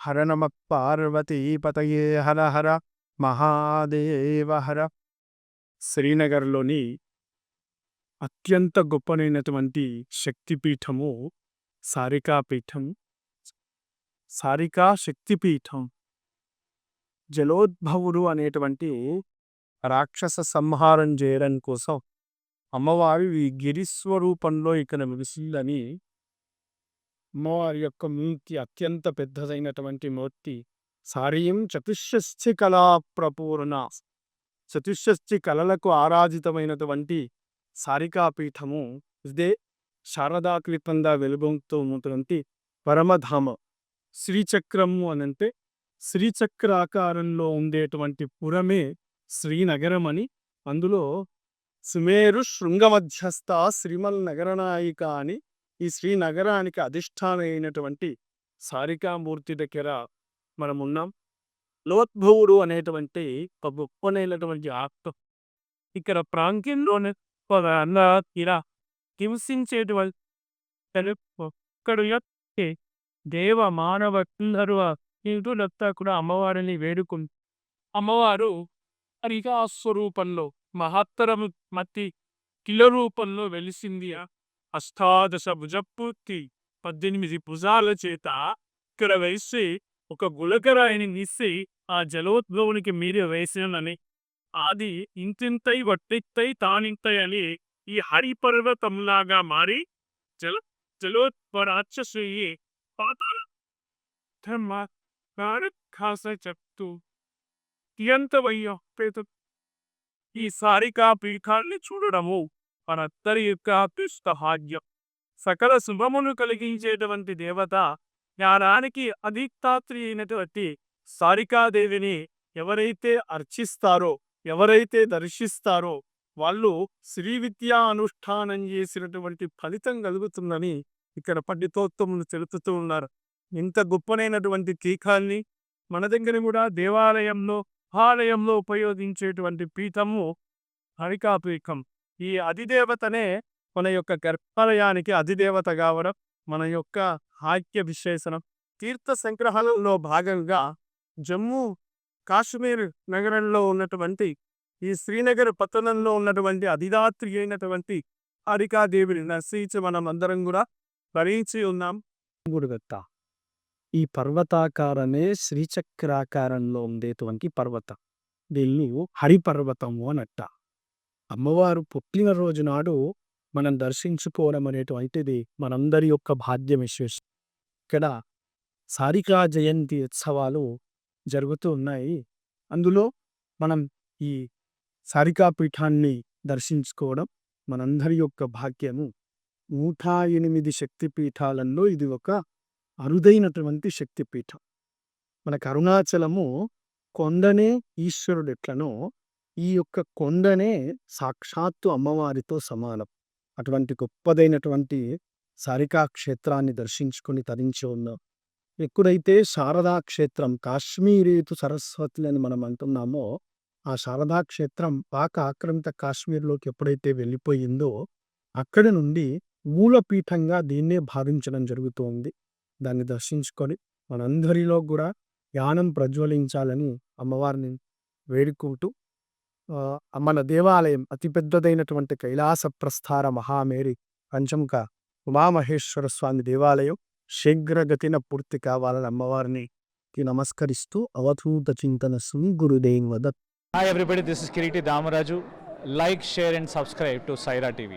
హర నమ పార్వతీపతయే హర హర మహాదేవ హర. శ్రీనగర్లోని అత్యంత గొప్పనైనటువంటి శక్తిపీఠము సారికాపీఠం. సారికా శక్తిపీఠం. జలోద్భవుడు అనేటువంటి రాక్షస సంహారం చేయడం కోసం అమ్మవారి ఈ గిరిస్వరూపంలో ఇక్కడ వెలిసిందని. అమ్మవారి యొక్క మూర్తి అత్యంత పెద్దదైనటువంటి మూర్తి. సారీం చతుషష్ఠి కళా ప్రపూర్ణ, చతుషష్ఠి కళలకు ఆరాధితమైనటువంటి సారికాపీఠము. ఇదే శారదాకృతంగా వెలుగొందుతూ ఉన్నటువంటి పరమధామ. శ్రీచక్రము అనంటే శ్రీచక్ర ఆకారంలో ఉండేటువంటి పురమే శ్రీనగరం అని. అందులో సుమేరు శృంగమధ్యస్థ శ్రీమల్ నగరనాయిక అని ఈ శ్రీనగరానికి అధిష్టానమైనటువంటి సారికామూర్తి దగ్గర మనం ఉన్నాం. లోద్భవుడు అనేటువంటి ఒక గొప్పనైనటువంటి ఆత్మ ఇక్కడ ప్రాంతంలోనే ఇలా హింసించేటువంటి ఒక్కడు దేవ మానవ కిందరులంతా కూడా అమ్మవారిని వేడుకుంది. అమ్మవారు హరిగా స్వరూపంలో మహత్తరము మతి కిల రూపంలో వెలిసింది. అష్టాదశ భుజపూర్తి 18 భుజాల చేత ఇక్కడ వేసి ఒక గులకరాయిని నిసి ఆ జలోద్భవునికి మీరే వేసినని అది ఇంతింతై వట్టిత్తై తానింతై అని ఈ హరిపర్వతంలాగా మారి జలోద్భరాక్షసి పాతాళ చెప్తూ ఎంతవయ్యో పేద ఈ సారికా పీఠాన్ని చూడడము మనందరి యొక్క అదృష్ట భాగ్యం. సకల శుభమును కలిగించేటువంటి దేవత జ్ఞానానికి అధిష్టాత్రి అయినటువంటి సారికాదేవిని ఎవరైతే అర్చిస్తారో, ఎవరైతే దర్శిస్తారో వాళ్ళు శ్రీ విద్యా అనుష్ఠానం చేసినటువంటి ఫలితం కలుగుతుందని ఇక్కడ పండితోత్తములు తెలుపుతూ ఉన్నారు. ఇంత గొప్పనైనటువంటి పీఠాన్ని మన దగ్గర కూడా దేవాలయంలో ఆలయంలో ఉపయోగించేటువంటి పీఠము హరికాపీఠం. ఈ అధిదేవతనే మన యొక్క గర్భాలయానికి అధిదేవత కావడం మన యొక్క ఆఖ్య విశేషణం. తీర్థ సంగ్రహణలో భాగంగా జమ్మూ కాశ్మీర్ నగరంలో ఉన్నటువంటి ఈ శ్రీనగర్ పట్టణంలో ఉన్నటువంటి అధిదాత్రి అయినటువంటి హరికాదేవిని దర్శించి మనం అందరం కూడా భరించి ఉన్నాం. గురుదత్త ఈ పర్వతాకారమే శ్రీచక్రాకారంలో ఉండేటువంటి పర్వతం. దీన్ని హరిపర్వతము అనట్ట. అమ్మవారు పుట్టినరోజు నాడు మనం దర్శించుకోవడం అనేటువంటిది మనందరి యొక్క భాగ్య విశేషం. ఇక్కడ సారికా జయంతి ఉత్సవాలు జరుగుతూ ఉన్నాయి. అందులో మనం ఈ సారికాపీఠాన్ని దర్శించుకోవడం మనందరి యొక్క భాగ్యము. 108 శక్తిపీఠాలలో ఇది ఒక అరుదైనటువంటి శక్తిపీఠం. మనకు అరుణాచలము కొండనే ఈశ్వరుడు ఎట్లనో ఈ యొక్క కొండనే సాక్షాత్తు అమ్మవారితో సమానం. అటువంటి గొప్పదైనటువంటి సారికా క్షేత్రాన్ని దర్శించుకొని తరించి ఉన్నాం. ఎక్కడైతే శారదా క్షేత్రం కాశ్మీరేతు సరస్వతి అని మనం అంటున్నామో ఆ శారదా క్షేత్రం పాక ఆక్రమిత కాశ్మీర్లోకి ఎప్పుడైతే వెళ్ళిపోయిందో అక్కడి నుండి మూలపీఠంగా దీన్నే భావించడం జరుగుతోంది. దాన్ని దర్శించుకొని మనందరిలో కూడా జ్ఞానం ప్రజ్వలించాలని అమ్మవారిని వేడుకుంటూ మన దేవాలయం అతిపెద్దదైనటువంటి కైలాస ప్రస్థార మహామేరి పంచముఖ ఉమామహేశ్వర స్వామి దేవాలయం శీఘ్రగతిన పూర్తి కావాలని అమ్మవారిని నమస్కరిస్తూ అవధూత చింతన Shri Gurudev వదత్. Hi everybody, this is Kiriti Damaraju. Like, share and subscribe to Saira TV.